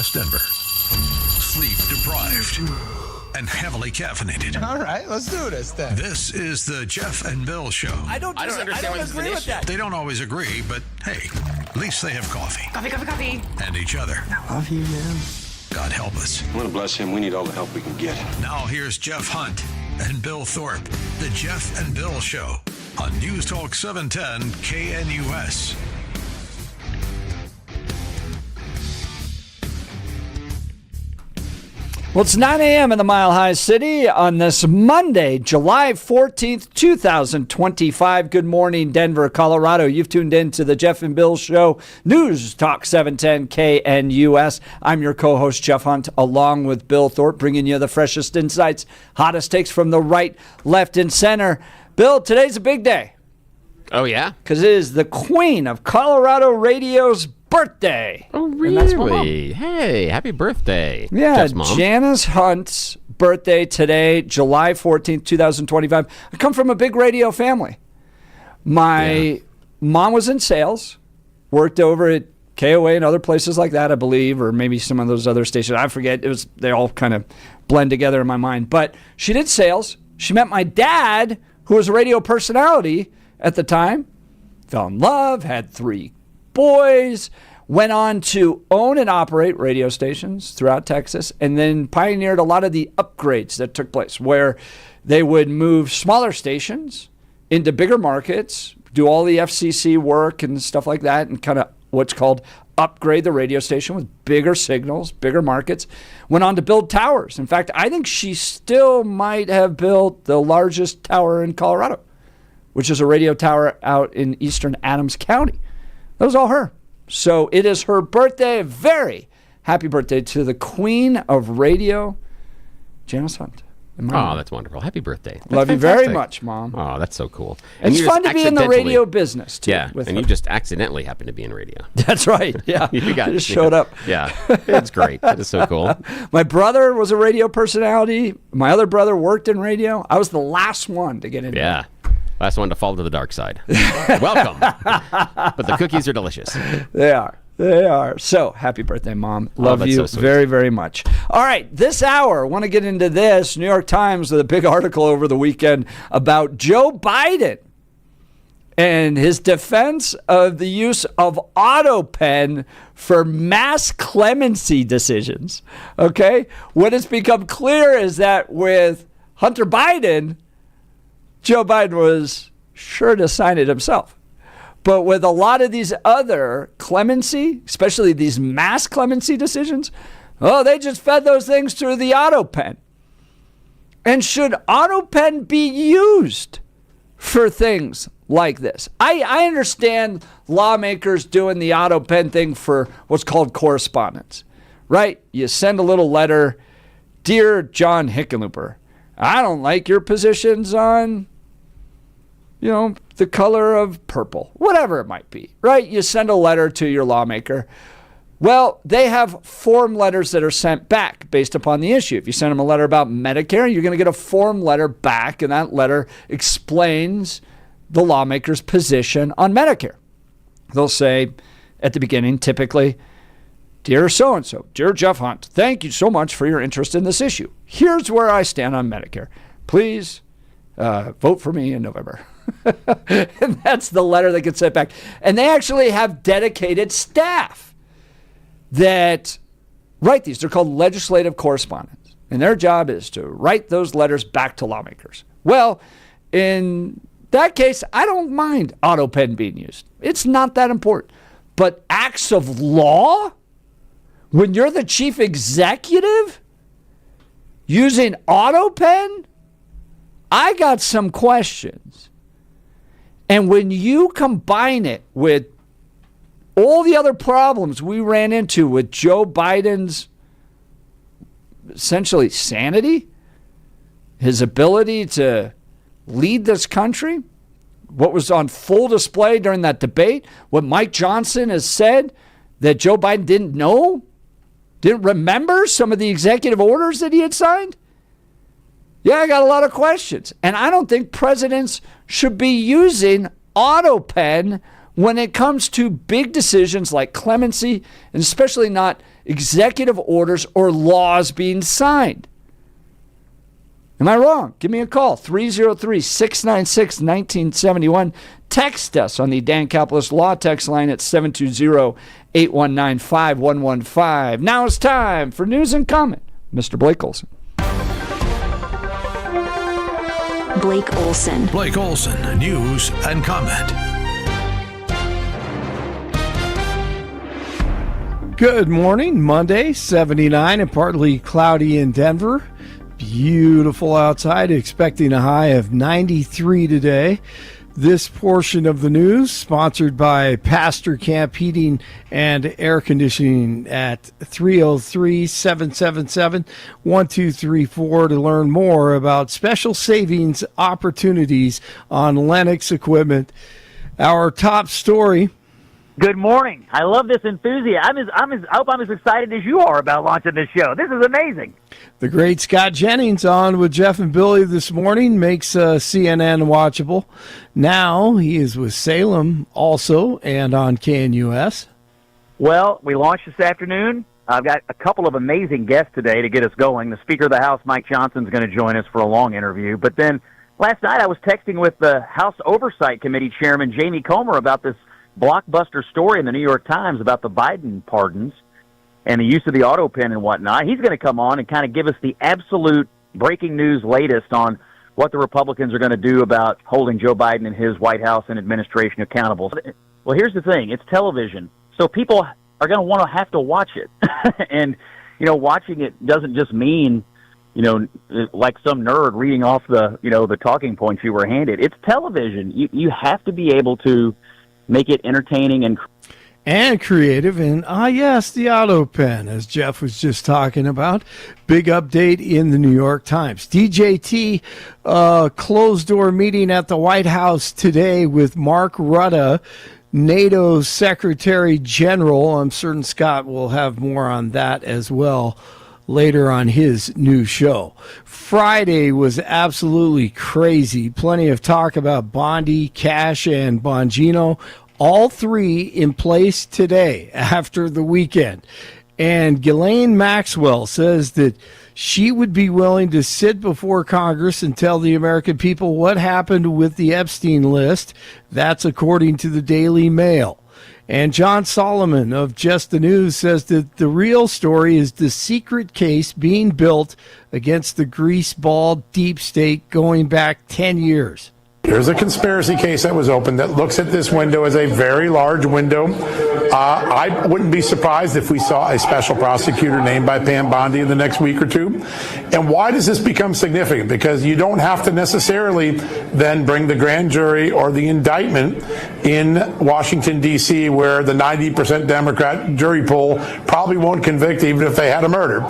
West Denver. Sleep deprived and heavily caffeinated. All right, let's do this then. This is the Jeff and Bill Show. I don't agree with that. They don't always agree, but hey, at least they have coffee. Coffee. And each other. I love you, man. God help us. I'm going to bless him. We need all the help we can get. Now here's Jeff Hunt and Bill Thorpe. The Jeff and Bill Show on News Talk 710 KNUS. Well, it's 9 a.m. in the Mile High City on this Monday, July 14th, 2025. Good morning, Denver, Colorado. You've tuned in to the Jeff and Bill Show, News Talk 710 KNUS. I'm your co-host, Jeff Hunt, along with Bill Thorpe, bringing you the freshest insights, hottest takes from the right, left, and center. Bill, today's a big day. Oh, yeah? Because it is the Queen of Colorado Radio's birthday. Oh, And that's my mom. really? Hey, happy birthday. Yeah, Jeff's mom. Janice Hunt's birthday today, July 14th, 2025. I come from a big radio family. My mom was in sales, worked over at KOA and other places like that, I believe, or maybe some of those other stations. I forget. They all kind of blend together in my mind. But she did sales. She met my dad, who was a radio personality at the time, fell in love, had 3 boys, went on to own and operate radio stations throughout Texas, and then pioneered a lot of the upgrades that took place where they would move smaller stations into bigger markets, do all the FCC work and stuff like that, and kind of what's called upgrade the radio station with bigger signals, bigger markets. Went on to build towers. In fact, I think she still might have built the largest tower in Colorado, which is a radio tower out in eastern Adams County. That was all her. So it is her birthday. Very happy birthday to the Queen of Radio, Janice Hunt. Oh, that's wonderful. Happy birthday. That's Love you fantastic. very much, Mom. Oh, that's so cool. It's you fun just to be in the accidentally- radio business, too. Yeah, with and her. you just accidentally happen to be in radio. That's right. Yeah. You got, I just showed up. Yeah, it's great. That is so cool. My brother was a radio personality. My other brother worked in radio. I was the last one to get in. Yeah. Last one to fall to the dark side. Welcome. But the cookies are delicious. They are. They are. So, happy birthday, Mom. Love that's you so sweet. very, very much. All right, this hour, I want to get into this. New York Times with a big article over the weekend about Joe Biden and his defense of the use of auto pen for mass clemency decisions. Okay? What has become clear is that with Hunter Biden, Joe Biden was sure to sign it himself. But with a lot of these other clemency, especially these mass clemency decisions, they just fed those things through the auto pen. And should auto pen be used for things like this? I understand lawmakers doing the auto pen thing for what's called correspondence, right? You send a little letter, Dear John Hickenlooper, I don't like your positions on the color of purple, whatever it might be, right? You send a letter to your lawmaker. Well, they have form letters that are sent back based upon the issue. If you send them a letter about Medicare, you're going to get a form letter back, and that letter explains the lawmaker's position on Medicare. They'll say at the beginning, typically, Dear so-and-so, Dear Jeff Hunt, thank you so much for your interest in this issue. Here's where I stand on Medicare. Please vote for me in November. And that's the letter that gets sent back. And they actually have dedicated staff that write these. They're called legislative correspondents. And their job is to write those letters back to lawmakers. Well, in that case, I don't mind auto pen being used. It's not that important. But acts of law, when you're the chief executive using auto pen, I got some questions. And when you combine it with all the other problems we ran into with Joe Biden's essentially sanity, his ability to lead this country, what was on full display during that debate, what Mike Johnson has said that Joe Biden didn't know, didn't remember some of the executive orders that he had signed. Yeah, I got a lot of questions. And I don't think presidents should be using auto pen when it comes to big decisions like clemency, and especially not executive orders or laws being signed. Am I wrong? Give me a call, 303-696-1971. Text us on the Dan Capeless Law text line at 720-819-5115. Now it's time for news and comment. Mr. Blake Olson. Blake Olson. Blake Olson, news and comment. Good morning. Monday, 79 and partly cloudy in Denver. Beautiful outside, expecting a high of 93 today. This portion of the news sponsored by Pastor Camp Heating and Air Conditioning at 303-777-1234 to learn more about special savings opportunities on Lennox equipment. Our top story. Good morning. I love this enthusiasm. I hope I'm as excited as you are about launching this show. This is amazing. The great Scott Jennings on with Jeff and Billy this morning makes CNN watchable. Now he is with Salem also and on KNUS. Well, we launched this afternoon. I've got a couple of amazing guests today to get us going. The Speaker of the House, Mike Johnson, is going to join us for a long interview. But then last night I was texting with the House Oversight Committee Chairman Jamie Comer about this blockbuster story in the New York Times about the Biden pardons and the use of the auto pen and whatnot. He's going to come on and kind of give us the absolute breaking news latest on what the Republicans are going to do about holding Joe Biden and his White House and administration accountable. Well, here's the thing. It's television, so people are going to want to have to watch it. And, you know, watching it doesn't just mean, you know, like some nerd reading off the, you know, the talking points you were handed. It's television. You have to be able to make it entertaining and creative. And yes, the auto pen, as Jeff was just talking about. Big update in the New York Times. DJT closed door meeting at the White House today with Mark Rutte, NATO's Secretary General. I'm certain Scott will have more on that as well later on his new show. Friday was absolutely crazy. Plenty of talk about Bondi, Cash, and Bongino. All three in place today after the weekend. And Ghislaine Maxwell says that she would be willing to sit before Congress and tell the American people what happened with the Epstein list. That's according to the Daily Mail. And John Solomon of Just the News says that the real story is the secret case being built against the greaseball deep state going back 10 years. There's a conspiracy case that was opened that looks at this window as a very large window. I wouldn't be surprised if we saw a special prosecutor named by Pam Bondi in the next week or two. And why does this become significant? Because you don't have to necessarily then bring the grand jury or the indictment in Washington, D.C., where the 90% Democrat jury pool probably won't convict even if they had a murder.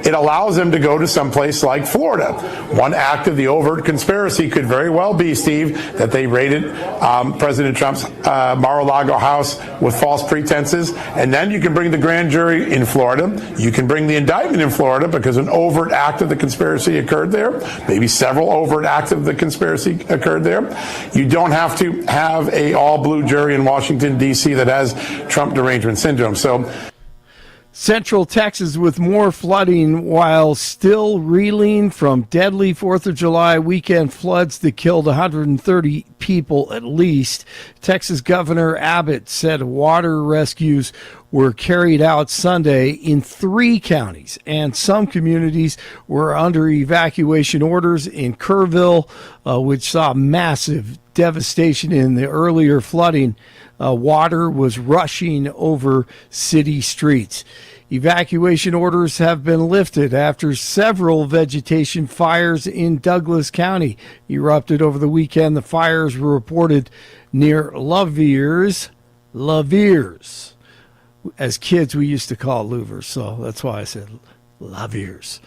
It allows them to go to someplace like Florida. One act of the overt conspiracy could very well be, Steve, that they raided President Trump's Mar-a-Lago house with false pretenses. And then you can bring the grand jury in Florida. You can bring the indictment in Florida because an overt act of the conspiracy occurred there. Maybe several overt acts of the conspiracy occurred there. You don't have to have a all-blue jury in Washington, D.C. that has Trump derangement syndrome. So Central Texas with more flooding while still reeling from deadly 4th of July weekend floods that killed 130 people at least. Texas Governor Abbott said water rescues were carried out Sunday in 3 counties, and some communities were under evacuation orders. In Kerrville, which saw massive devastation in the earlier flooding, water was rushing over city streets. Evacuation orders have been lifted after several vegetation fires in Douglas County erupted over the weekend. The fires were reported near Laviers. As kids, we used to call it louvers, so that's why I said Laviers.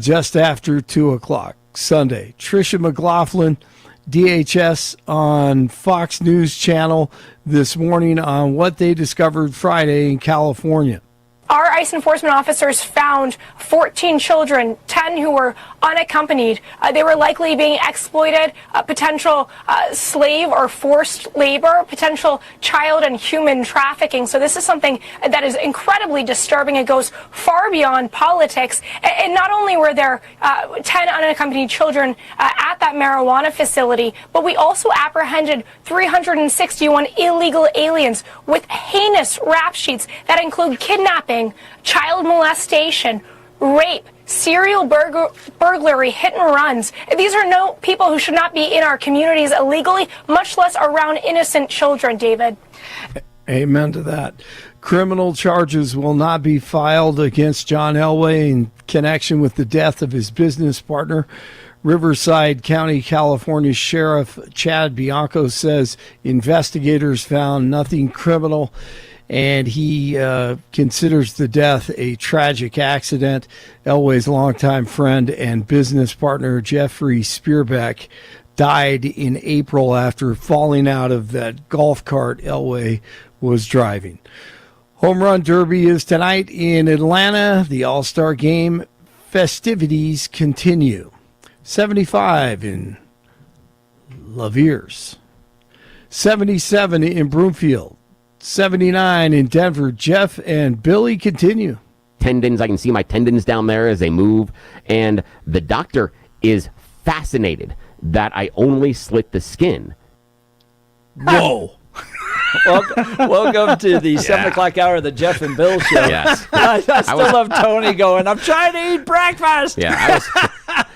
Just after 2 o'clock Sunday. Tricia McLaughlin, DHS on Fox News Channel this morning on what they discovered Friday in California. our ICE enforcement officers found 14 children, 10 who were unaccompanied. They were likely being exploited, potential slave or forced labor, potential child and human trafficking. So this is something that is incredibly disturbing. It goes far beyond politics. And not only were there 10 unaccompanied children at that marijuana facility, but we also apprehended 361 illegal aliens with heinous rap sheets that include kidnapping, child molestation, rape, serial burglary, hit and runs. These are no people who should not be in our communities illegally, much less around innocent children, David. Amen to that. Criminal charges will not be filed against John Elway in connection with the death of his business partner. Riverside County, California Sheriff Chad Bianco says investigators found nothing criminal, and he considers the death a tragic accident. Elway's longtime friend and business partner, Jeffrey Spearbeck, died in April after falling out of that golf cart Elway was driving. Home Run Derby is tonight in Atlanta. The All-Star Game festivities continue. 75 in Laviers, 77 in Broomfield, 79 in Denver. Jeff and Billy continue. Tendons, I can see my tendons down there as they move, and the doctor is fascinated that I only slit the skin. Whoa. Welcome to the 7 o'clock hour of the Jeff and Bill Show. Yes. I still love Tony going, I'm trying to eat breakfast. Yeah,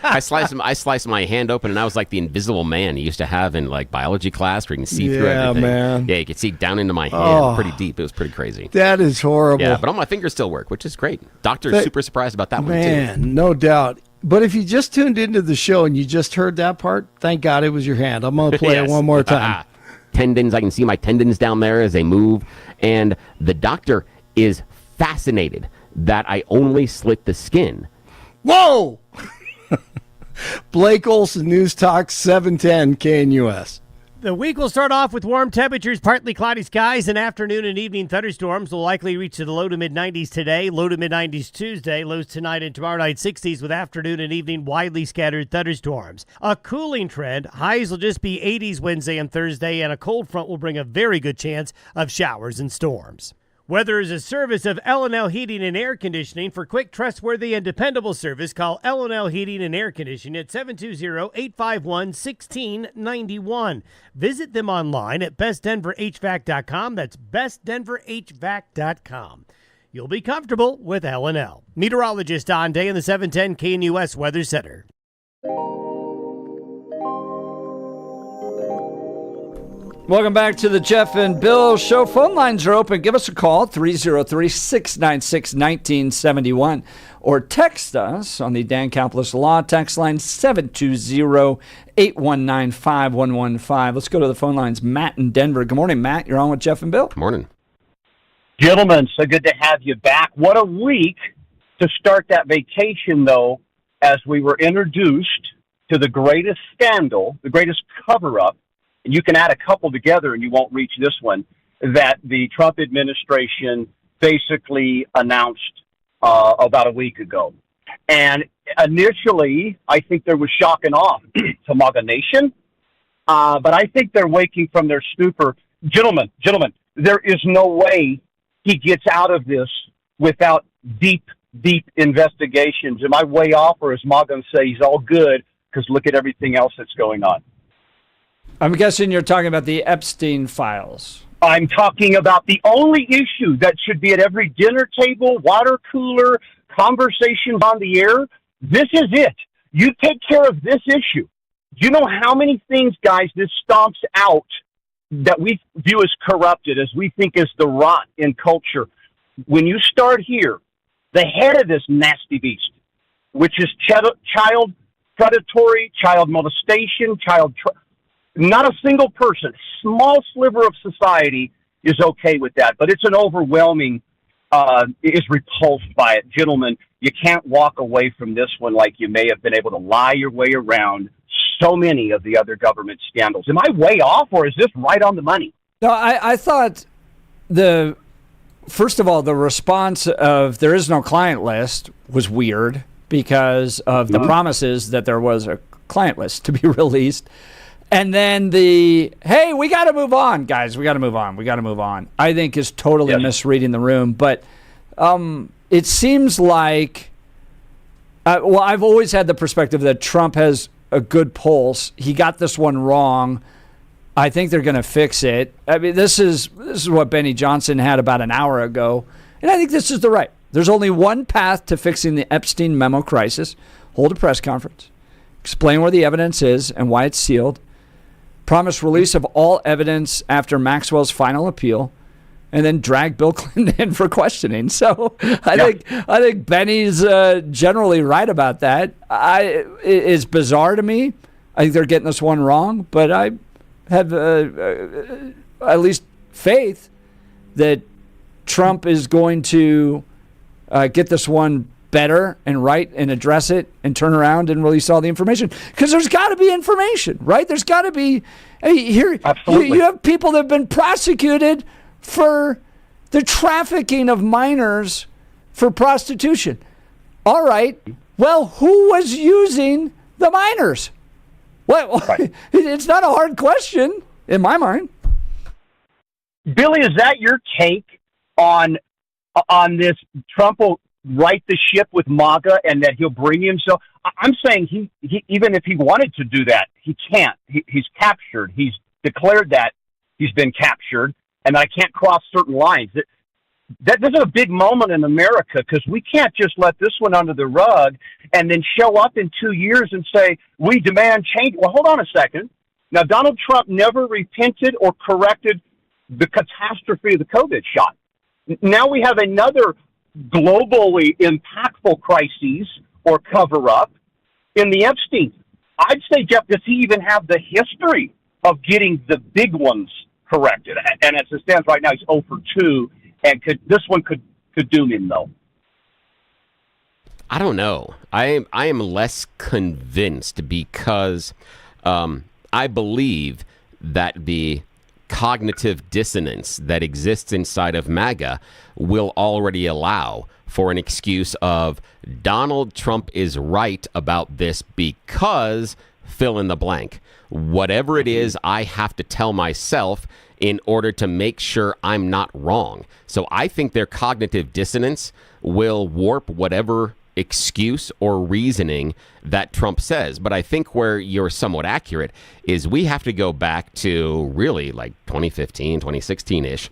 I sliced my hand open, and I was like the invisible man you used to have in like biology class where you can see through everything. Man. Yeah, you could see down into my hand pretty deep. It was pretty crazy. That is horrible. Yeah, but all my fingers still work, which is great. Doctor's super surprised about that one, too. Man, no doubt. But if you just tuned into the show and you just heard that part, thank God it was your hand. I'm going to play it one more time. Tendons, I can see my tendons down there as they move, and the doctor is fascinated that I only slit the skin. Whoa! Blake Olson, News Talk 710 KNUS. The week will start off with warm temperatures, partly cloudy skies, and afternoon and evening thunderstorms will likely reach to the low to mid-90s today, low to mid-90s Tuesday, lows tonight and tomorrow night 60s with afternoon and evening widely scattered thunderstorms. A cooling trend, highs will just be 80s Wednesday and Thursday, and a cold front will bring a very good chance of showers and storms. Weather is a service of L&L Heating and Air Conditioning. For quick, trustworthy, and dependable service, call L&L Heating and Air Conditioning at 720-851-1691. Visit them online at bestdenverhvac.com. That's bestdenverhvac.com. You'll be comfortable with L&L. Meteorologist Don Day in the 710 KNUS Weather Center. Welcome back to the Jeff and Bill Show. Phone lines are open. Give us a call, 303-696-1971, or text us on the Dan Caplis Law text line, 720-819-5115. Let's go to the phone lines. Matt in Denver. Good morning, Matt. You're on with Jeff and Bill. Good morning. Gentlemen, so good to have you back. What a week to start that vacation, though, as we were introduced to the greatest scandal, the greatest cover-up. And you can add a couple together and you won't reach this one, that the Trump administration basically announced about a week ago. And initially, I think there was shock and awe to MAGA Nation, but I think they're waking from their stupor. Gentlemen, there is no way he gets out of this without deep investigations. Am I way off, or is MAGA going to say he's all good because look at everything else that's going on? I'm guessing you're talking about the Epstein files. I'm talking about the only issue that should be at every dinner table, water cooler, conversations on the air. This is it. You take care of this issue. Do you know how many things, guys, this stomps out that we view as corrupted, as we think is the rot in culture? When you start here, the head of this nasty beast, which is child predatory, child molestation, not a single person, small sliver of society is okay with that, but it's an overwhelming, is repulsed by it. Gentlemen, you can't walk away from this one like you may have been able to lie your way around so many of the other government scandals. Am I way off, or is this right on the money? No, I thought first of all, the response of there is no client list was weird because of the promises that there was a client list to be released. And then hey, we got to move on, guys. We got to move on, I think is totally misreading the room. But it seems like, I've always had the perspective that Trump has a good pulse. He got this one wrong. I think they're going to fix it. I mean, this is what Benny Johnson had about an hour ago. And I think this is there's only one path to fixing the Epstein memo crisis. Hold a press conference. Explain where the evidence is and why it's sealed. Promise release of all evidence after Maxwell's final appeal, and then drag Bill Clinton in for questioning. So I think Benny's generally right about that. It's bizarre to me. I think they're getting this one wrong, but I have at least faith that Trump is going to get this one better and right and address it and turn around and release all the information, because there's got to be information, right? There's got to be here. You have people that have been prosecuted for the trafficking of minors for prostitution. All right. Well, who was using the minors? Well, it's not a hard question in my mind. Billy, is that your take on this? Trump will right the ship with MAGA and that he'll bring himself. I'm saying he even if he wanted to do that, he can't. He's captured. He's declared that he's been captured and that I can't cross certain lines. This is a big moment in America, because we can't just let this one under the rug and then show up in 2 years and say, we demand change. Well, hold on a second. Now, Donald Trump never repented or corrected the catastrophe of the COVID shot. Now we have another globally impactful crises or cover-up in the Epstein. I'd say, Jeff, does he even have the history of getting the big ones corrected? And as it stands right now, he's 0 for 2, and this one could doom him, though. I don't know. I am less convinced, because I believe that the cognitive dissonance that exists inside of MAGA will already allow for an excuse of Donald Trump is right about this because fill in the blank. Whatever it is, I have to tell myself in order to make sure I'm not wrong. So I think their cognitive dissonance will warp whatever excuse or reasoning that Trump says. But I think where you're somewhat accurate is we have to go back to really like 2015, 2016-ish,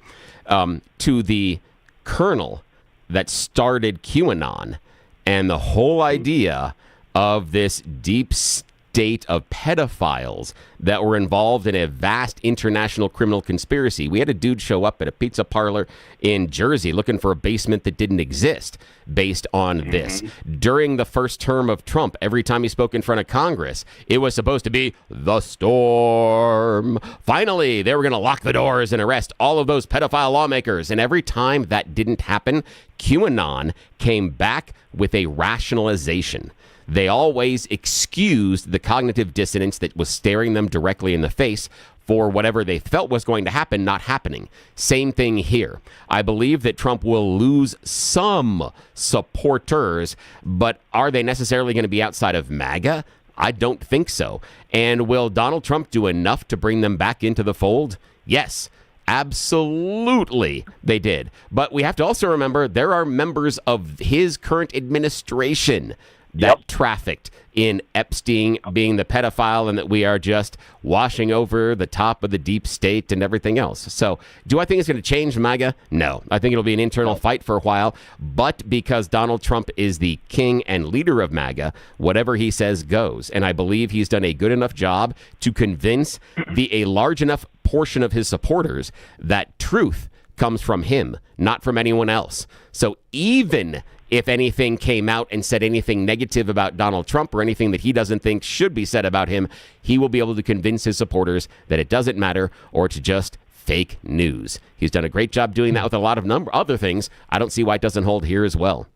to the kernel that started QAnon and the whole idea of this deep state of pedophiles that were involved in a vast international criminal conspiracy. We had a dude show up at a pizza parlor in Jersey looking for a basement that didn't exist based on this. During the first term of Trump, every time he spoke in front of Congress, it was supposed to be the storm. Finally, they were going to lock the doors and arrest all of those pedophile lawmakers. And every time that didn't happen, QAnon came back with a rationalization. They always excused the cognitive dissonance that was staring them directly in the face for whatever they felt was going to happen not happening. Same thing here. I believe that Trump will lose some supporters, but are they necessarily going to be outside of MAGA? I don't think so. And will Donald Trump do enough to bring them back into the fold? Yes. Absolutely, they did. But we have to also remember there are members of his current administration that trafficked in Epstein being the pedophile, and that we are just washing over the top of the deep state and everything else. So do I think it's going to change MAGA? No. I think it'll be an internal fight for a while. But because Donald Trump is the king and leader of MAGA, whatever he says goes. And I believe he's done a good enough job to convince a large enough portion of his supporters that truth comes from him, not from anyone else. So even if anything came out and said anything negative about Donald Trump or anything that he doesn't think should be said about him, he will be able to convince his supporters that it doesn't matter or to just fake news. He's done a great job doing that with a lot of other things. I don't see why it doesn't hold here as well.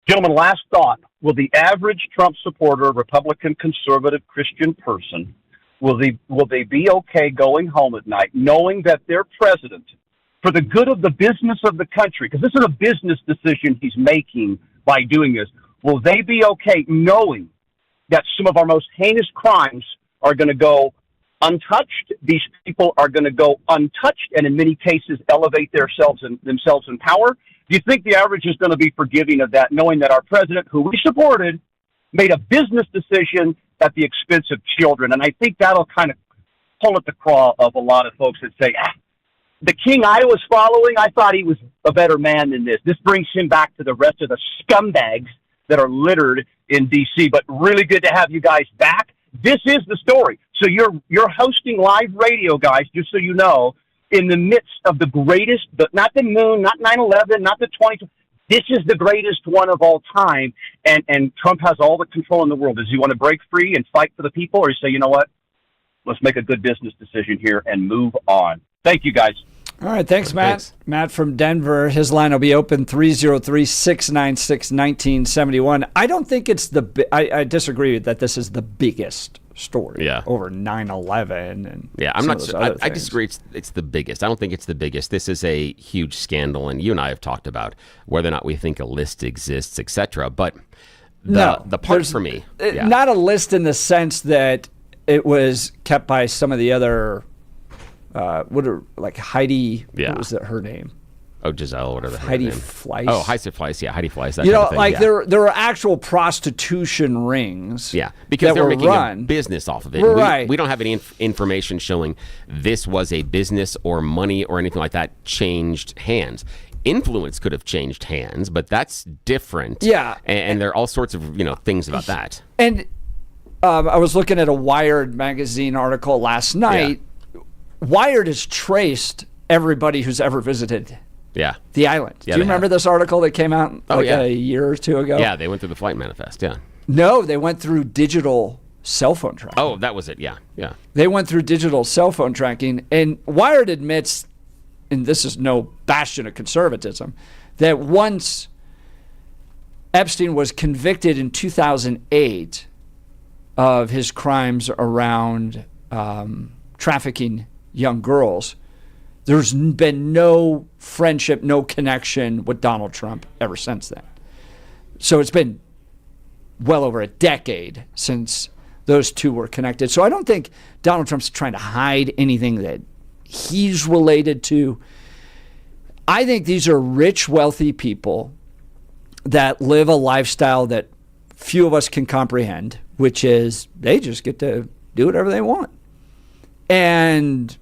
Gentlemen, last thought. Will the average Trump supporter, Republican, conservative, Christian person, will they be okay going home at night knowing that their president, for the good of the business of the country, because this is a business decision he's making by doing this, will they be okay knowing that some of our most heinous crimes are going to go untouched? These people are going to go untouched and in many cases elevate themselves in power. Do you think the average is going to be forgiving of that, knowing that our president, who we supported, made a business decision at the expense of children? And I think that'll kind of pull at the craw of a lot of folks that say, the king I was following, I thought he was a better man than this. This brings him back to the rest of the scumbags that are littered in D.C. But really good to have you guys back. This is the story. So you're hosting live radio, guys, just so you know, in the midst of the greatest, not the moon, not 9/11, not the 20. This is the greatest one of all time, and Trump has all the control in the world. Does he want to break free and fight for the people, or say, you know what, let's make a good business decision here and move on? Thank you, guys. All right, thanks, Matt. Thanks. Matt from Denver. His line will be open 303-696-1971. I don't think it's I disagree that this is the biggest story over 9/11 and I'm not. I disagree. It's the biggest. I don't think it's the biggest. This is a huge scandal, and you and I have talked about whether or not we think a list exists, etc. But the part for me, not a list in the sense that it was kept by some of the other. Heidi? Yeah. What was her name? Oh, Giselle, whatever. Heidi Fleiss. Oh, Heidi Fleiss. Yeah, Heidi Fleiss. That you know, kind of thing, there were actual prostitution rings. Yeah, because they were making a business off of it. Right. We don't have any information showing this was a business or money or anything like that changed hands. Influence could have changed hands, but that's different. Yeah, and there are all sorts of things about that. And I was looking at a Wired magazine article last night. Yeah. Wired has traced everybody who's ever visited the island. Do you remember this article that came out a year or two ago? Yeah, they went through the flight manifest, No, they went through digital cell phone tracking. Oh, that was it, yeah. They went through digital cell phone tracking, and Wired admits, and this is no bastion of conservatism, that once Epstein was convicted in 2008 of his crimes around trafficking young girls, there's been no friendship, no connection with Donald Trump ever since then. So it's been well over a decade since those two were connected. So I don't think Donald Trump's trying to hide anything that he's related to. I think these are rich, wealthy people that live a lifestyle that few of us can comprehend, which is they just get to do whatever they want. And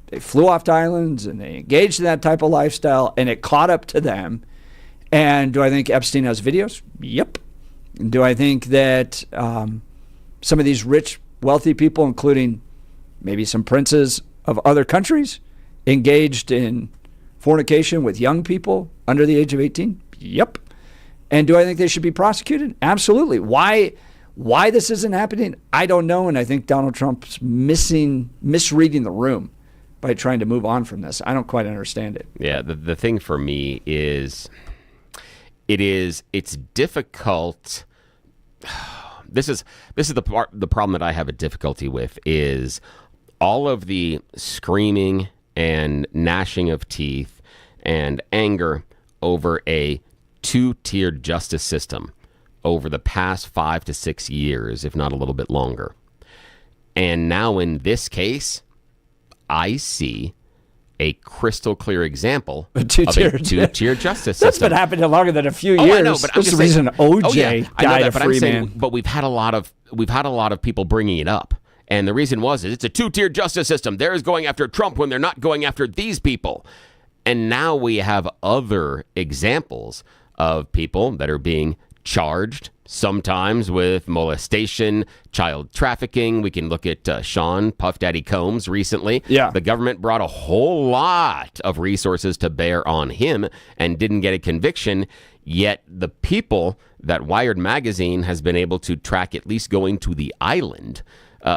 they flew off to islands and they engaged in that type of lifestyle, and it caught up to them. And do I think Epstein has videos? Yep. Do I think that some of these rich, wealthy people, including maybe some princes of other countries, engaged in fornication with young people under the age of 18? Yep. And do I think they should be prosecuted? Absolutely. Why this isn't happening, I don't know, and I think Donald Trump's misreading the room by trying to move on from this. I don't quite understand it. Yeah, the thing for me is, it's difficult. This is the problem that I have a difficulty with is all of the screaming and gnashing of teeth and anger over a two-tiered justice system over the past 5 to 6 years, if not a little bit longer. And now in this case, I see a crystal clear example of a two-tier justice system. That's been happening longer than a few years. I know, but that's the reason OJ died a free man. But we've had a lot of people bringing it up. And the reason is it's a two-tier justice system. They're going after Trump when they're not going after these people. And now we have other examples of people that are being charged, sometimes with molestation, child trafficking. We can look at Sean Puff Daddy Combs recently. Yeah. The government brought a whole lot of resources to bear on him and didn't get a conviction. Yet the people that Wired magazine has been able to track at least going to the island.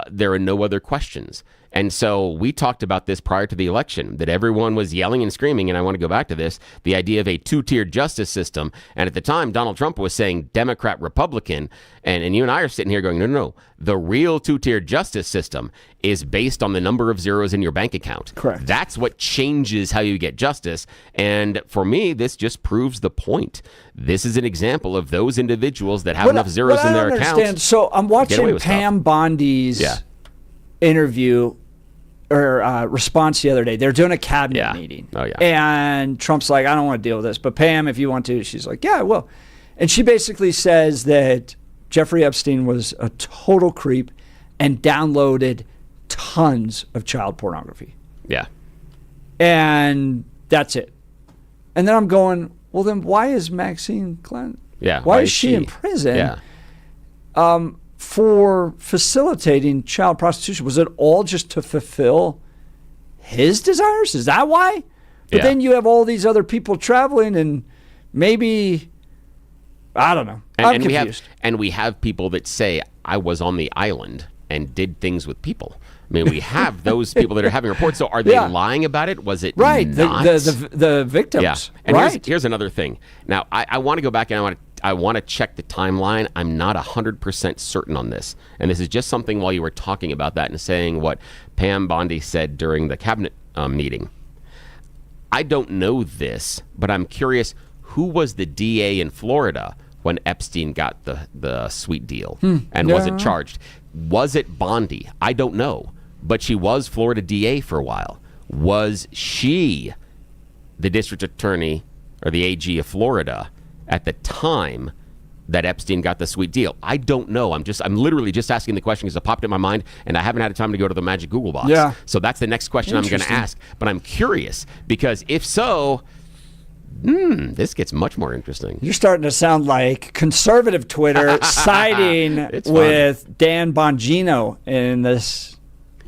There are no other questions. And so we talked about this prior to the election, that everyone was yelling and screaming, and I want to go back to this, the idea of a two-tiered justice system. And at the time, Donald Trump was saying Democrat, Republican, and you and I are sitting here going, no. The real two-tiered justice system is based on the number of zeros in your bank account. Correct. That's what changes how you get justice. And for me, this just proves the point. This is an example of those individuals that have enough zeros in their account. So I'm watching Pam Bondi's interview or response the other day. They're doing a cabinet meeting. Oh, yeah. And Trump's like, I don't want to deal with this. But Pam, if you want to, she's like, yeah, I will. And she basically says that Jeffrey Epstein was a total creep and downloaded tons of child pornography. Yeah. And that's it. And then I'm going, well, then why is Maxine Clinton? Yeah. Why is she in prison? Yeah. For facilitating child prostitution? Was it all just to fulfill his desires? Is that why? But then you have all these other people traveling, and maybe, I don't know. I'm confused. We have people that say, I was on the island and did things with people. I mean, we have those people that are having reports. So are they lying about it? Was it right? Not? The victims. Yeah. And right. here's another thing. Now, I want to go back and I want to check the timeline. I'm not 100% certain on this. And this is just something while you were talking about that and saying what Pam Bondi said during the cabinet meeting. I don't know this, but I'm curious, who was the DA in Florida when Epstein got the sweet deal and wasn't charged? Was it Bondi? I don't know. But she was Florida DA for a while. Was she the district attorney or the AG of Florida at the time that Epstein got the sweet deal? I don't know. I'm literally just asking the question because it popped in my mind and I haven't had time to go to the magic Google box. Yeah. So that's the next question I'm going to ask. But I'm curious because if so, this gets much more interesting. You're starting to sound like conservative Twitter siding with Dan Bongino in this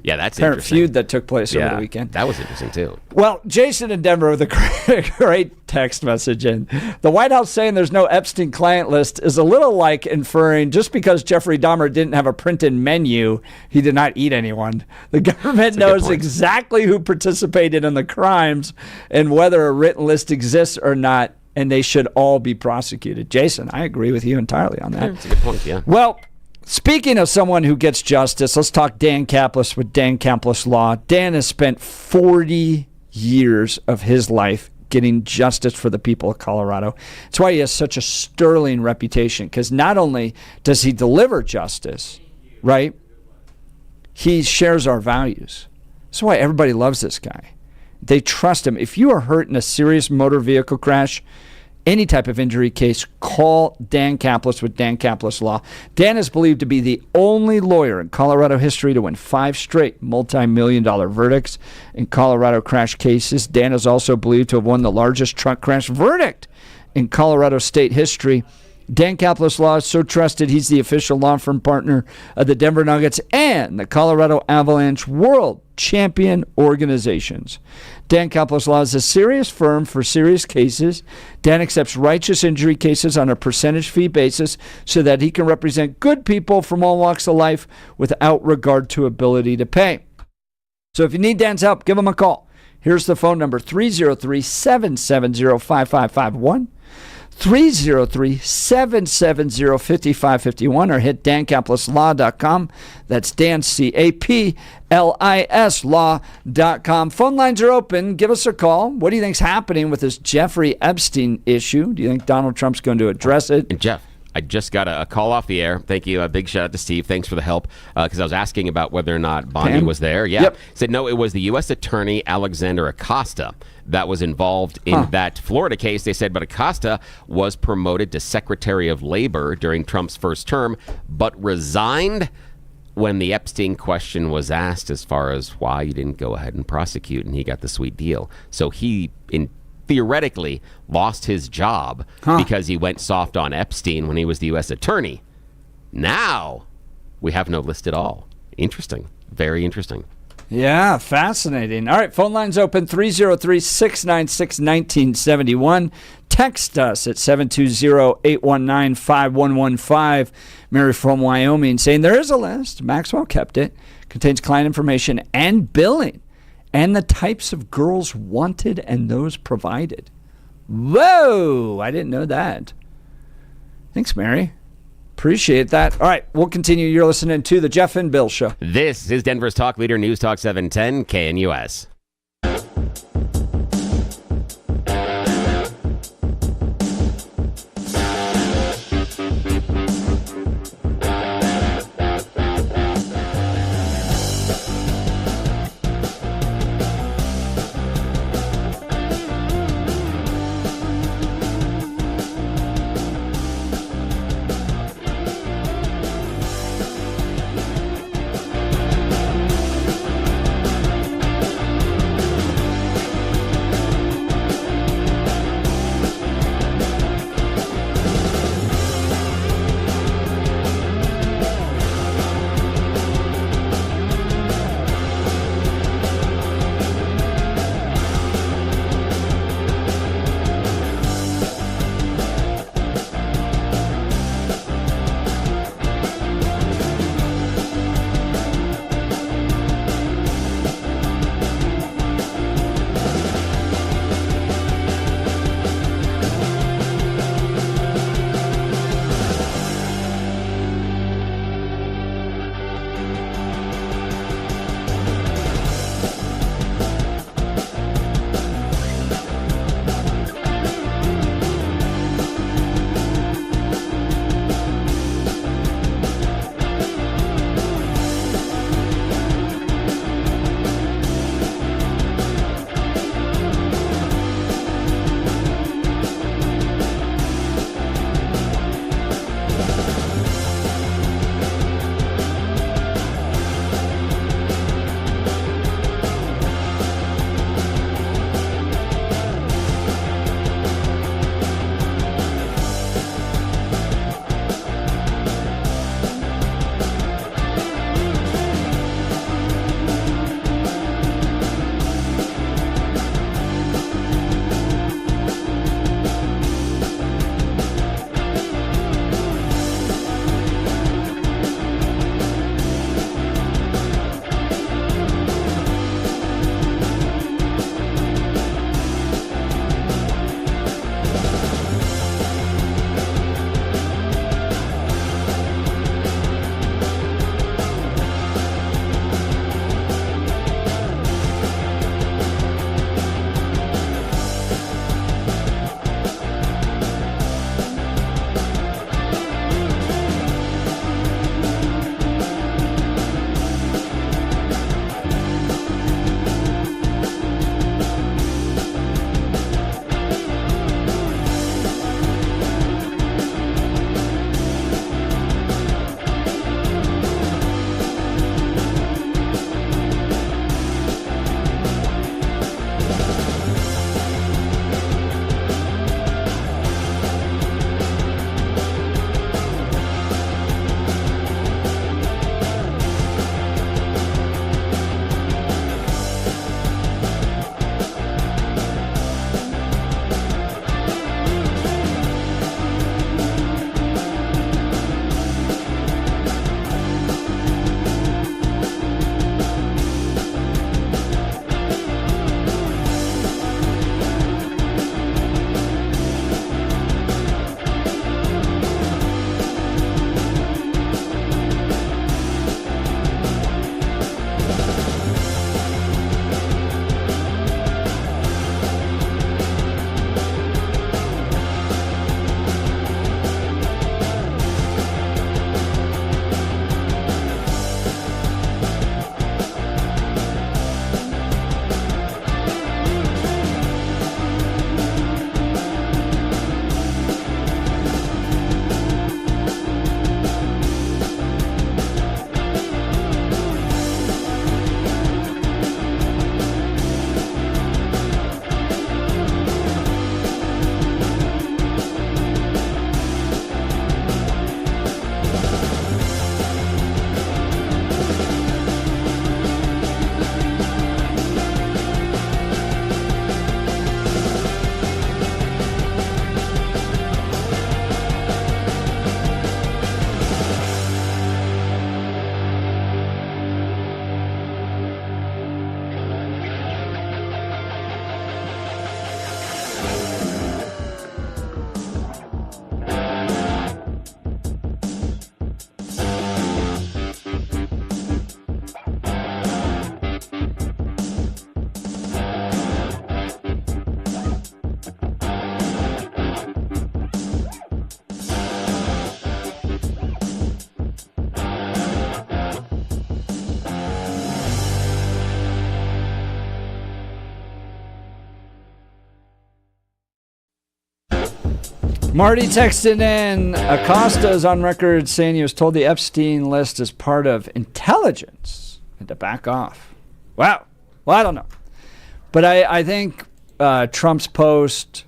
that's apparent interesting. feud that took place over the weekend. That was interesting too. Well, Jason in Denver with a great text message in. The White House saying there's no Epstein client list is a little like inferring just because Jeffrey Dahmer didn't have a printed menu, he did not eat anyone. The government knows exactly who participated in the crimes and whether a written list exists or not, and they should all be prosecuted. Jason, I agree with you entirely on that. That's a good point, yeah. Well, speaking of someone who gets justice, let's talk Dan Caplis with Dan Caplis Law. Dan has spent 40 years of his life getting justice for the people of Colorado. That's why he has such a sterling reputation, because not only does he deliver justice, right, he shares our values. That's why everybody loves this guy. They trust him. If you are hurt in a serious motor vehicle crash, any type of injury case, call Dan Caplis with Dan Caplis Law. Dan is believed to be the only lawyer in Colorado history to win 5 straight multi-million-dollar verdicts in Colorado crash cases. Dan is also believed to have won the largest truck crash verdict in Colorado state history. Dan Caplis Law is so trusted, he's the official law firm partner of the Denver Nuggets and the Colorado Avalanche World Champion organizations. Dan Caplis Law is a serious firm for serious cases. Dan accepts righteous injury cases on a percentage fee basis so that he can represent good people from all walks of life without regard to ability to pay. So if you need Dan's help, give him a call. Here's the phone number, 303-770-5551. 303-770-5551 or hit dancaplisLaw.com. That's Dan, C-A-P-L-I-S law.com. Phone lines are open. Give us a call. What do you think's happening with this Jeffrey Epstein issue? Do you think Donald Trump's going to address it? And Jeff, I just got a call off the air. Thank you. A big shout out to Steve. Thanks for the help. Because I was asking about whether or not Bondi was there. Yeah. Yep. Said no, it was the U.S. Attorney Alexander Acosta that was involved in that Florida case. They said, but Acosta was promoted to Secretary of Labor during Trump's first term, but resigned when the Epstein question was asked as far as why you didn't go ahead and prosecute, and he got the sweet deal. So he, theoretically, lost his job because he went soft on Epstein when he was the U.S. Attorney. Now, we have no list at all. Interesting. Very interesting. Yeah, fascinating. All right, phone lines open 303-696-1971. Text us at 720-819-5115. Mary from Wyoming saying there is a list. Maxwell kept it. Contains client information and billing and the types of girls wanted and those provided. Whoa, I didn't know that. Thanks, Mary. Appreciate that. All right, we'll continue. You're listening to The Jeff and Bill Show. This is Denver's talk leader, News Talk 710 KNUS. Marty texted in, Acosta is on record saying he was told the Epstein list is part of intelligence and to back off. Wow. Well, I don't know. But I think Trump's post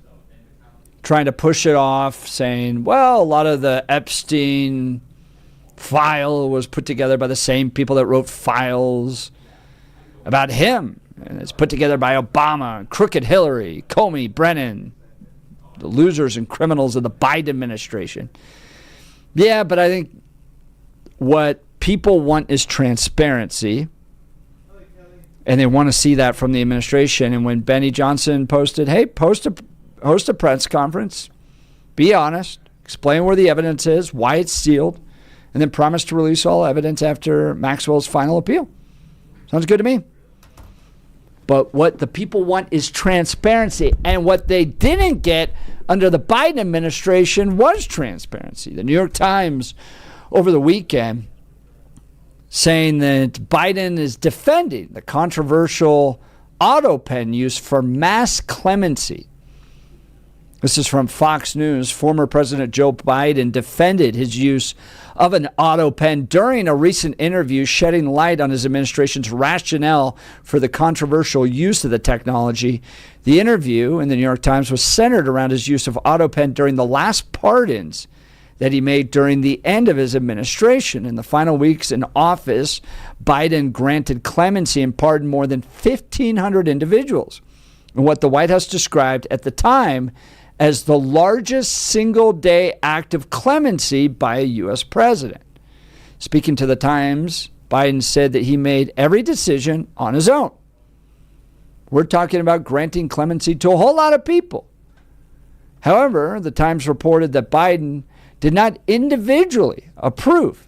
trying to push it off, saying, well, a lot of the Epstein file was put together by the same people that wrote files about him. And it's put together by Obama, Crooked Hillary, Comey, Brennan, the losers and criminals of the Biden administration. Yeah, but I think what people want is transparency. And they want to see that from the administration. And when Benny Johnson posted, hey, host a press conference, be honest, explain where the evidence is, why it's sealed, and then promise to release all evidence after Maxwell's final appeal. Sounds good to me. But what the people want is transparency. And what they didn't get under the Biden administration was transparency. The New York Times over the weekend saying that Biden is defending the controversial auto pen use for mass clemency. This is from Fox News. Former President Joe Biden defended his use of an auto pen during a recent interview, shedding light on his administration's rationale for the controversial use of the technology. The interview in the New York Times was centered around his use of auto pen during the last pardons that he made during the end of his administration. In the final weeks in office, Biden granted clemency and pardoned more than 1,500 individuals in what the White House described at the time as the largest single-day act of clemency by a U.S. president. Speaking to the Times, Biden said that he made every decision on his own. We're talking about granting clemency to a whole lot of people. However, the Times reported that Biden did not individually approve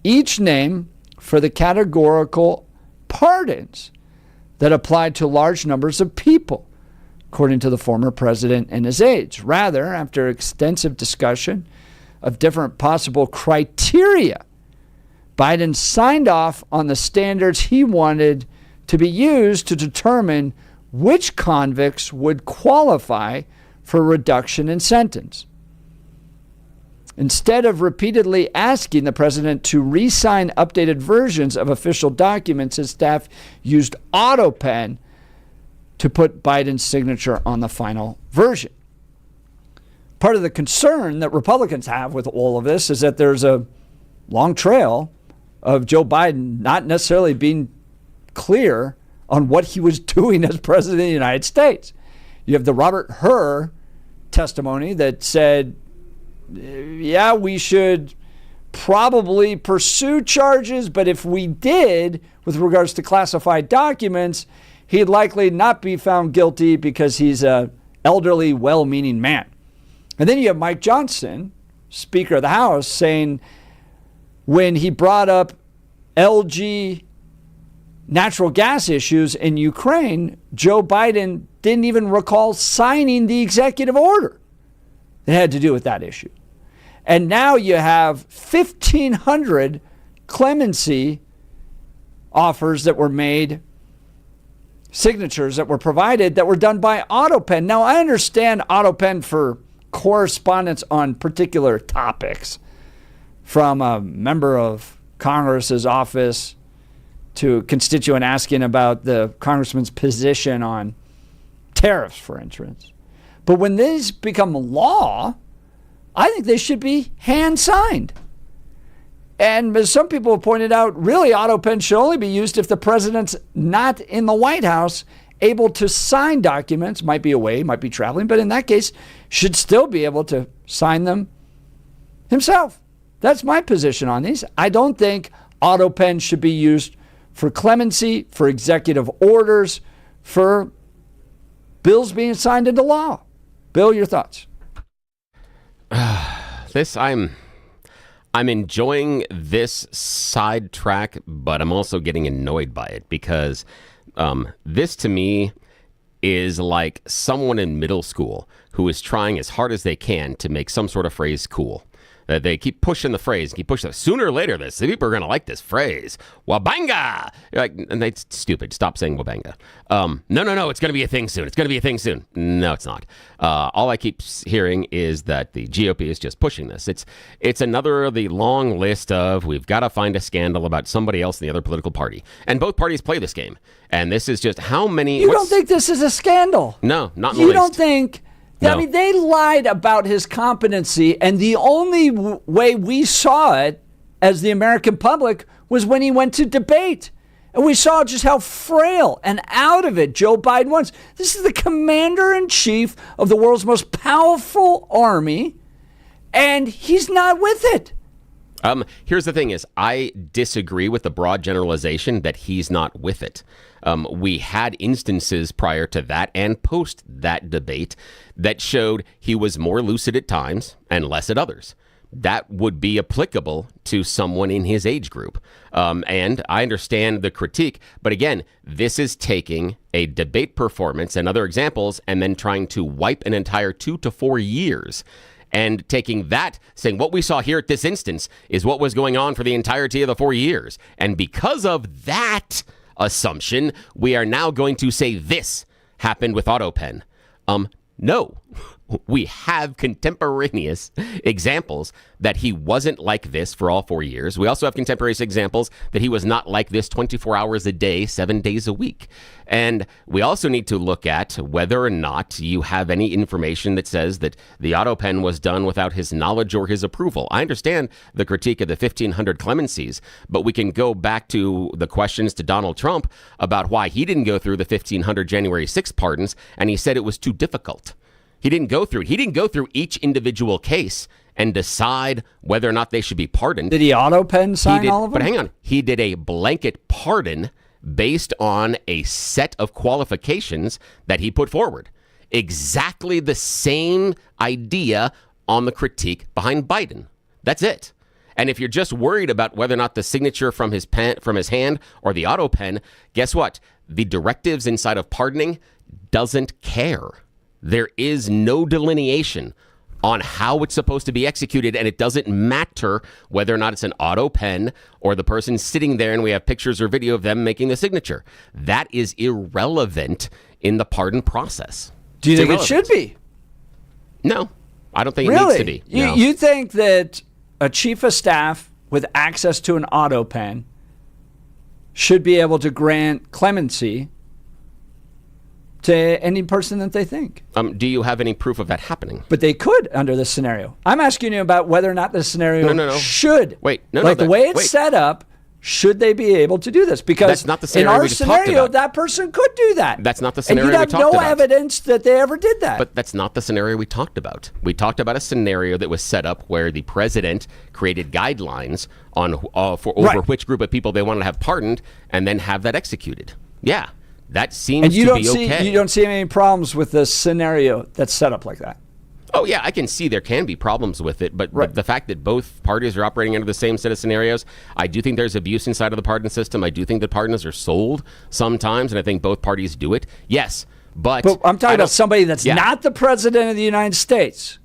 each name for the categorical pardons that applied to large numbers of people, according to the former president and his aides. Rather, after extensive discussion of different possible criteria, Biden signed off on the standards he wanted to be used to determine which convicts would qualify for reduction in sentence. Instead of repeatedly asking the president to re-sign updated versions of official documents, his staff used AutoPen to put Biden's signature on the final version. Part of the concern that Republicans have with all of this is that there's a long trail of Joe Biden not necessarily being clear on what he was doing as president of the United States. You have the Robert Hur testimony that said, yeah, we should probably pursue charges, but if we did, with regards to classified documents, he'd likely not be found guilty because he's an elderly, well-meaning man. And then you have Mike Johnson, Speaker of the House, saying when he brought up LG natural gas issues in Ukraine, Joe Biden didn't even recall signing the executive order that had to do with that issue. And now you have 1,500 clemency offers that were made, signatures that were provided that were done by AutoPen. Now, I understand AutoPen for correspondence on particular topics, from a member of Congress's office to a constituent asking about the congressman's position on tariffs, for instance. But when these become law, I think they should be hand-signed. And as some people have pointed out, really, AutoPen should only be used if the president's not in the White House, able to sign documents, might be away, might be traveling, but in that case, should still be able to sign them himself. That's my position on these. I don't think AutoPen should be used for clemency, for executive orders, for bills being signed into law. Bill, your thoughts? I'm enjoying this sidetrack, but I'm also getting annoyed by it because this to me is like someone in middle school who is trying as hard as they can to make some sort of phrase cool. They keep pushing the phrase, sooner or later, the people are going to like this phrase. Wabanga! You're like, and it's stupid. Stop saying wabanga. No, it's going to be a thing soon. It's going to be a thing soon. No, it's not. All I keep hearing is that the GOP is just pushing this. It's another of the long list of we've got to find a scandal about somebody else in the other political party. And both parties play this game. And this is just how many... You don't think this is a scandal? No, not in the You least. don't think... No. I mean, they lied about his competency, and the only way we saw it as the American public was when he went to debate. And we saw just how frail and out of it Joe Biden was. This is the commander-in-chief of the world's most powerful army, and he's not with it. Here's the thing is, I disagree with the broad generalization that he's not with it. We had instances prior to that and post that debate that showed he was more lucid at times and less at others. That would be applicable to someone in his age group. And I understand the critique, but again, this is taking a debate performance and other examples and then trying to wipe an entire 2 to 4 years. And taking that, saying what we saw here at this instance is what was going on for the entirety of the 4 years. And because of that assumption, we are now going to say this happened with AutoPen. No. We have contemporaneous examples that he wasn't like this for all 4 years. We also have contemporaneous examples that he was not like this 24 hours a day, 7 days a week. And we also need to look at whether or not you have any information that says that the AutoPen was done without his knowledge or his approval. I understand the critique of the 1,500 clemencies, but we can go back to the questions to Donald Trump about why he didn't go through the 1,500 January 6th pardons, and he said it was too difficult. He didn't go through it. He didn't go through each individual case and decide whether or not they should be pardoned. Did he AutoPen sign all of them? But hang on. He did a blanket pardon based on a set of qualifications that he put forward. Exactly the same idea on the critique behind Biden. That's it. And if you're just worried about whether or not the signature from his hand or the AutoPen, guess what? The directives inside of pardoning doesn't care. There is no delineation on how it's supposed to be executed, and it doesn't matter whether or not it's an AutoPen or the person sitting there and we have pictures or video of them making the signature. That is irrelevant in the pardon process. Do you think it should be? No, I don't think it needs to be. No. You think that a chief of staff with access to an AutoPen should be able to grant clemency to any person that they think? Do you have any proof of that happening? But they could under this scenario. I'm asking you about whether or not this scenario should. The way it's set up, should they be able to do this? Because that's not the scenario in our we just talked scenario, about. that person could do that. That's not the scenario we talked about. And you'd have no evidence that they ever did that. But that's not the scenario we talked about. We talked about a scenario that was set up where the president created guidelines on over which group of people they wanted to have pardoned and then have that executed. Yeah. That seems to be okay. You don't see any problems with the scenario that's set up like that? Oh, yeah, I can see there can be problems with it, but the fact that both parties are operating under the same set of scenarios, I do think there's abuse inside of the pardon system. I do think that pardons are sold sometimes, and I think both parties do it. Yes, but I'm talking about somebody that's not the president of the United States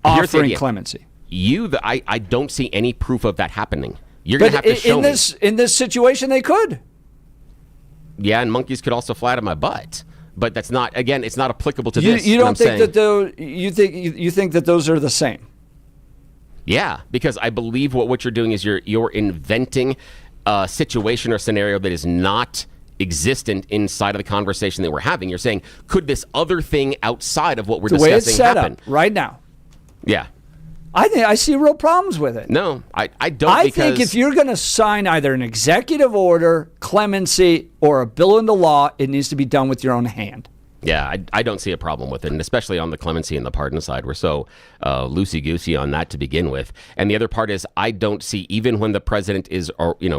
offering clemency. I don't see any proof of that happening. You're going to have to show me. In this situation, they could. Yeah, and monkeys could also fly out of my butt. But that's not, again, it's not applicable to this. You don't think that you think that those are the same? Yeah, because I believe what you're doing is you're inventing a situation or scenario that is not existent inside of the conversation that we're having. You're saying, could this other thing outside of what we're discussing happen? The way it's set up right now. Yeah. I see real problems with it. No, I don't. I think if you're going to sign either an executive order, clemency, or a bill into law, it needs to be done with your own hand. Yeah, I don't see a problem with it, and especially on the clemency and the pardon side. We're so loosey-goosey on that to begin with. And the other part is I don't see, even when the president is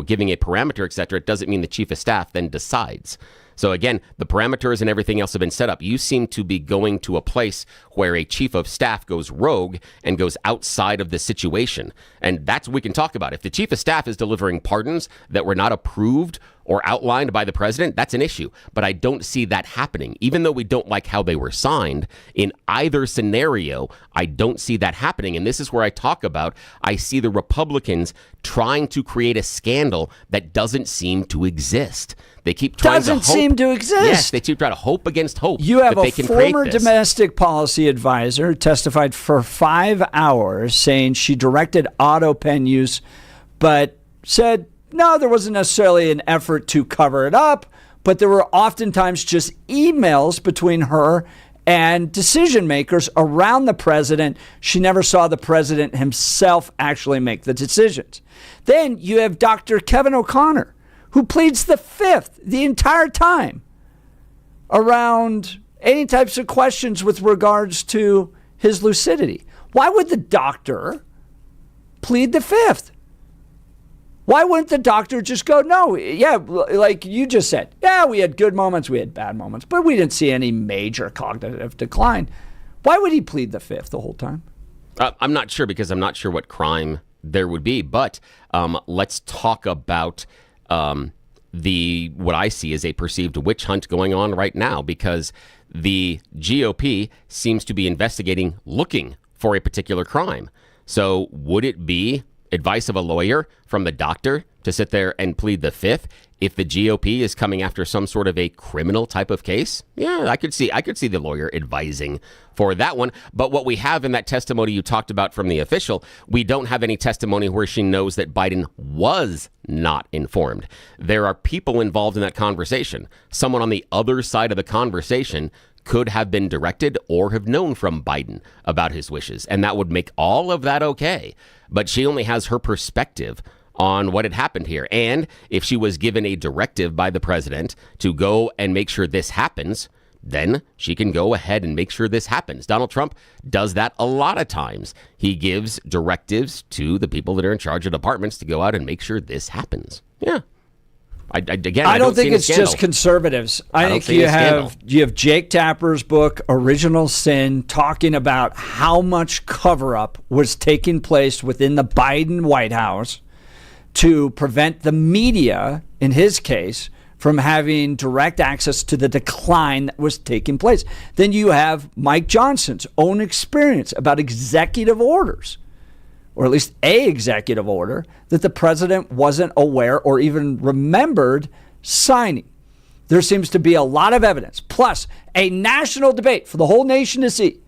giving a parameter, et cetera, it doesn't mean the chief of staff then decides. So again, the parameters and everything else have been set up. You seem to be going to a place where a chief of staff goes rogue and goes outside of the situation. And that's what we can talk about. If the chief of staff is delivering pardons that were not approved or outlined by the president, that's an issue. But I don't see that happening. Even though we don't like how they were signed, in either scenario, I don't see that happening. And this is where I talk about, I see the Republicans trying to create a scandal that doesn't seem to exist. They keep trying doesn't seem to exist. Yes, they keep trying to hope against hope. You have that a they can former create this. domestic policy advisor who testified for 5 hours saying she directed auto pen use, but said, no, there wasn't necessarily an effort to cover it up, but there were oftentimes just emails between her and decision makers around the president. She never saw the president himself actually make the decisions. Then you have Dr. Kevin O'Connor, who pleads the fifth the entire time around any types of questions with regards to his lucidity. Why would the doctor plead the fifth? Why wouldn't the doctor just go, no, yeah, like you just said, yeah, we had good moments, we had bad moments, but we didn't see any major cognitive decline. Why would he plead the fifth the whole time? I'm not sure, because I'm not sure what crime there would be, but let's talk about what I see as a perceived witch hunt going on right now, because the GOP seems to be investigating, looking for a particular crime. So would it be advice of a lawyer from the doctor to sit there and plead the fifth if the GOP is coming after some sort of a criminal type of case? Yeah, I could see the lawyer advising for that one. But what we have in that testimony you talked about from the official, we don't have any testimony where she knows that Biden was not informed. There are people involved in that conversation. Someone on the other side of the conversation could have been directed or have known from Biden about his wishes, and that would make all of that okay. But she only has her perspective on what had happened here. And if she was given a directive by the president to go and make sure this happens, then she can go ahead and make sure this happens. Donald Trump does that a lot of times. He gives directives to the people that are in charge of departments to go out and make sure this happens. Yeah. I don't think it's just conservatives. I think you have Jake Tapper's book, Original Sin, talking about how much cover-up was taking place within the Biden White House to prevent the media, in his case, from having direct access to the decline that was taking place. Then you have Mike Johnson's own experience about executive orders, or at least a executive order, that the president wasn't aware or even remembered signing. There seems to be a lot of evidence, plus a national debate for the whole nation to see,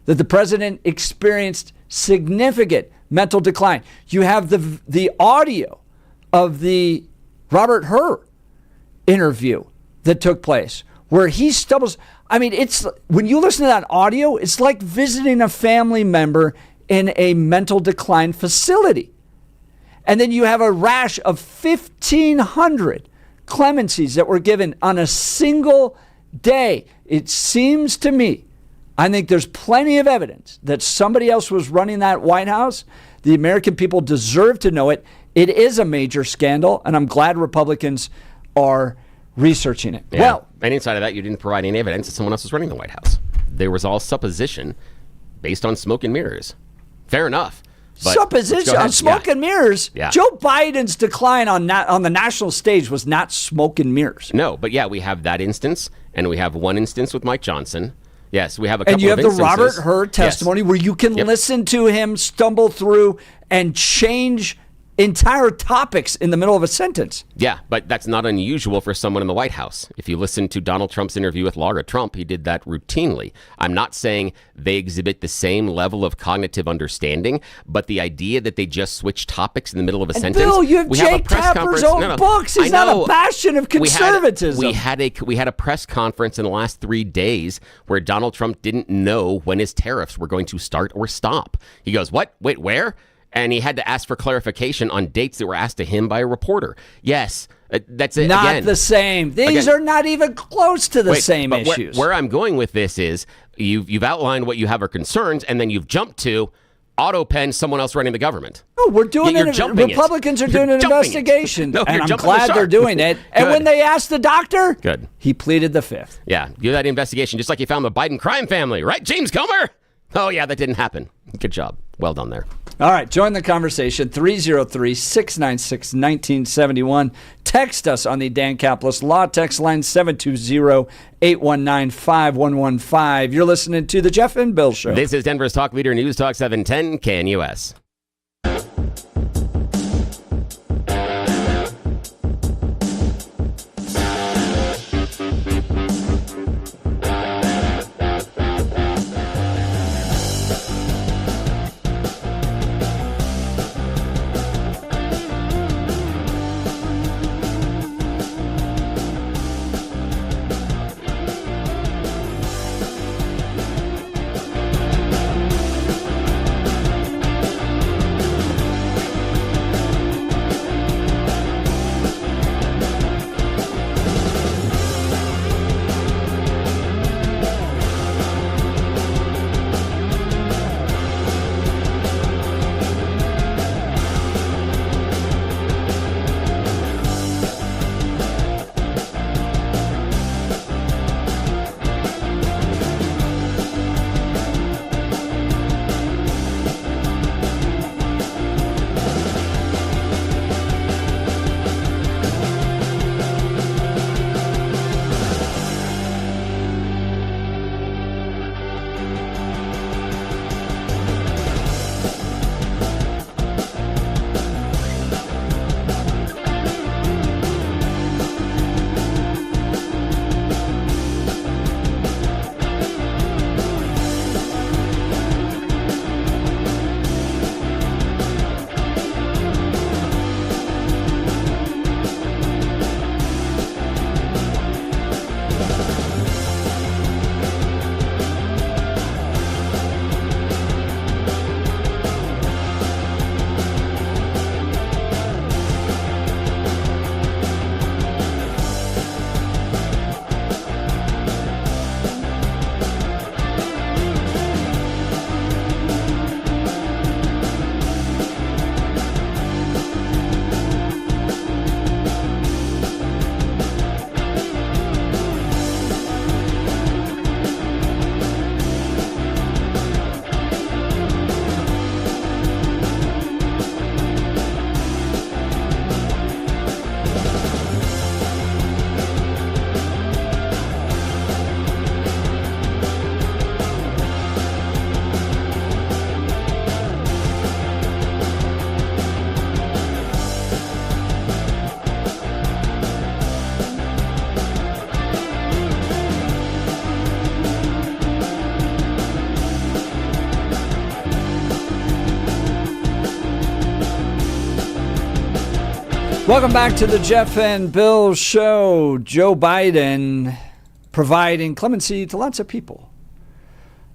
that the president experienced significant mental decline. You have the audio of the Robert Hur interview that took place where he stumbles. I mean, it's when you listen to that audio, it's like visiting a family member in a mental decline facility. And then you have a rash of 1,500 clemencies that were given on a single day. It seems to me, I think there's plenty of evidence that somebody else was running that White House. The American people deserve to know it. It is a major scandal, and I'm glad Republicans are researching it. Yeah. Well, and inside of that, you didn't provide any evidence that someone else was running the White House. There was all supposition based on smoke and mirrors. Fair enough. But supposition on smoke and mirrors. Yeah. Joe Biden's decline on the national stage was not smoke and mirrors. No, but yeah, we have that instance, and we have one instance with Mike Johnson. Yes, we have a couple of And you have instances. the Robert Hur testimony where you can listen to him stumble through and change entire topics in the middle of a sentence. Yeah, but that's not unusual for someone in the White House. If you listen to Donald Trump's interview with Laura Trump, he did that routinely. I'm not saying they exhibit the same level of cognitive understanding, but the idea that they just switch topics in the middle of a sentence. Bill, you have Jake Tapper's own books. He's not a bastion of conservatism. We had a press conference in the last 3 days where Donald Trump didn't know when his tariffs were going to start or stop. He goes, what? Wait, where? And he had to ask for clarification on dates that were asked to him by a reporter. Yes, that's it. Not the same. These are not even close to the same issues. Where I'm going with this is you've outlined what you have are concerns, and then you've jumped to auto pen someone else running the government. No, we're doing it. Republicans are doing an investigation, and I'm glad they're doing it. And when they asked the doctor, he pleaded the fifth. Yeah, do that investigation, just like you found the Biden crime family, right, James Comer? Oh, yeah, that didn't happen. Good job. Well done there. All right, join the conversation, 303-696-1971. Text us on the Dan Caplis Law text line, 720-819-5115. You're listening to The Jeff and Bill Show. This is Denver's Talk Leader, News Talk 710 KNUS. Welcome back to the Jeff and Bill Show. Joe Biden providing clemency to lots of people.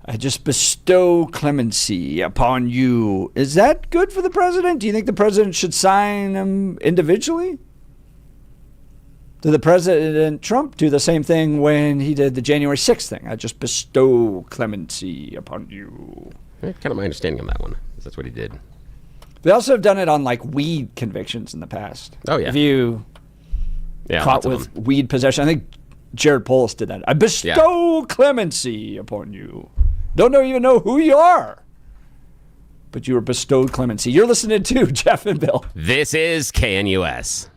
I just bestow clemency upon you. Is that good for the president? Do you think the president should sign them individually? Did the President Trump do the same thing when he did the January 6th thing? I just bestow clemency upon you. Kind of my understanding on that one. That's what he did. They also have done it on like weed convictions in the past. Oh, yeah. If you caught with weed possession, I think Jared Polis did that. I bestow clemency upon you. Don't even know who you are, but you were bestowed clemency. You're listening to Jeff and Bill. This is KNUS.